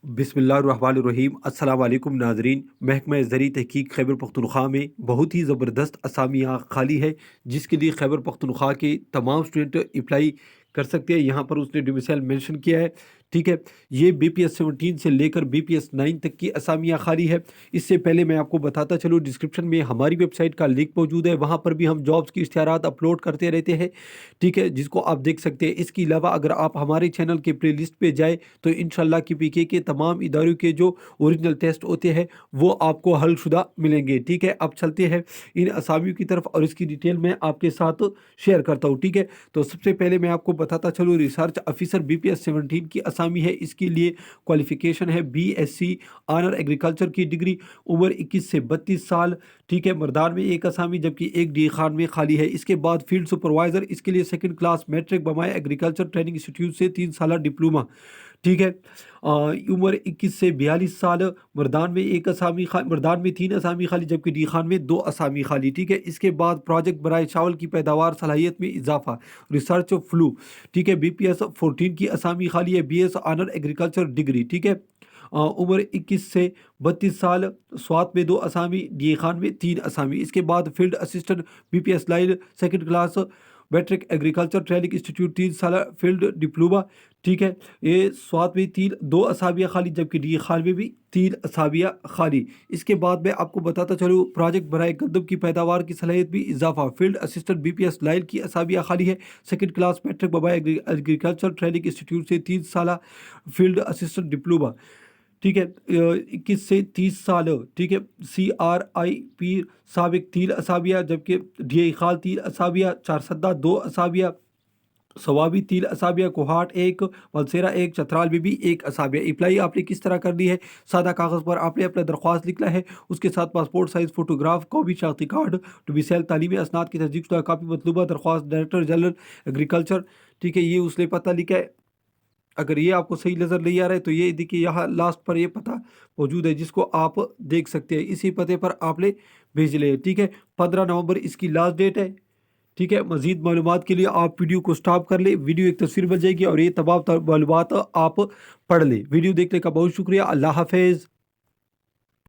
बिस्मिल्लाहिर्रहमानिर्रहीम। अस्सलाम वालेकुम नाज़रीन। महकमा ज़री तहकीक खैबर पख्तूनख्वा में बहुत ही ज़बरदस्त असामियाँ खाली है, जिसके लिए खैबर पख्तूनख्वा के तमाम स्टूडेंट अप्लाई कर सकते हैं। यहाँ पर उसने डोमिसाइल मेंशन किया है, ठीक है। ये BPS 17 से लेकर BPS 9 तक की असामियाँ खाली है। इससे पहले मैं आपको बताता चलूँ, डिस्क्रिप्शन में हमारी वेबसाइट का लिंक मौजूद है, वहाँ पर भी हम जॉब्स की इश्तिहारात अपलोड करते रहते हैं, ठीक है, जिसको आप देख सकते हैं। इसके अलावा अगर आप हमारे चैनल के प्ले लिस्ट पर जाए तो इंशाल्लाह की PK के तमाम इदारों के जो ओरिजिनल टेस्ट होते हैं वो आपको हल शुदा मिलेंगे, ठीक है। अब चलते हैं इन असामियों की तरफ और इसकी डिटेल मैं आपके साथ शेयर करता हूँ, ठीक है। तो सबसे पहले मैं आपको बताता चलूँ, रिसर्च ऑफिसर BPS 17 की असामी है। इसके लिए क्वालिफिकेशन है BSc ऑनर एग्रीकल्चर की डिग्री, उम्र 21 से 32 साल, ठीक है। मर्दान में एक असामी जबकि एक डी खान में खाली है। इसके बाद फील्ड सुपरवाइज़र, इसके लिए सेकंड क्लास मैट्रिक बमाए एग्रीकल्चर ट्रेनिंग इंस्टीट्यूट से 3 साल डिप्लोमा, ठीक है। उम्र 21 से 42 साल। मर्दान में मर्दान में 3 असामी खाली जबकि डी खान में 2 असामी खाली, ठीक है। इसके बाद प्रोजेक्ट बराए चावल की पैदावार सलाहियत में इजाफा, रिसर्च फ्लू, ठीक है। BPS 14 की असामी खाली है। BS ऑनर एग्रीकल्चर डिग्री, ठीक है। उम्र 21 से 32 साल। स्वात में 2 असामी, डी खान में 3 असामी। इसके बाद field assistant BPS line second class matric agriculture training institute 3 साल फील्ड डिप्लोमा, ठीक है। ये स्वात में 2 असामियाँ खाली जबकि डी खान में भी 3 असामियाँ खाली। इसके बाद मैं आपको बताता चलूँ, प्रोजेक्ट बराए गंदम की पैदावार की सलाहियत भी इजाफा, फील्ड असिस्टेंट BPS लाइन की असामियाँ खाली है। सेकंड क्लास मैट्रिक बबाए एग्रीकल्चर ट्रेनिंग इंस्टीट्यूट से 3 साल फील्ड असिस्टेंट डिप्लोमा, ठीक है। 21 से 30 साल, ठीक है। CRIP साबिक 3 असाबिया जबकि DI खाल 3 असाबिया, चारसद्दा 2 असाबिया, सवाबी 3 असाबिया, कोहाट 1, वलसेरा 1, चतराल में भी 1 असाबिया। अप्लाई आपने किस तरह करनी है? सादा कागज़ पर आपने अपना दरख्वास्त लिखना है, उसके साथ पासपोर्ट साइज़ फ़ोटोग्राफ, कॉपी शनाख्ती कार्ड, डोमिसाइल तालीमी असनाद की तस्दीक शुदा कापी मतलूबा, दरख्वास्त डायरेक्टर जनरल एग्रीकल्चर, ठीक है। ये उसने पता लिखा है। अगर ये आपको सही नज़र नहीं आ रहा है तो ये देखिए यहाँ लास्ट पर ये पता मौजूद है, जिसको आप देख सकते हैं। इसी पते पर आपने भेज ले, ठीक है। 15 नवंबर इसकी लास्ट डेट है, ठीक है। मज़ीद मालूमात के लिए आप वीडियो को स्टॉप कर ले, वीडियो एक तस्वीर बन जाएगी और ये तमाम मालूमात आप पढ़ ले। वीडियो देखने का बहुत शुक्रिया। अल्लाह हाफिज़।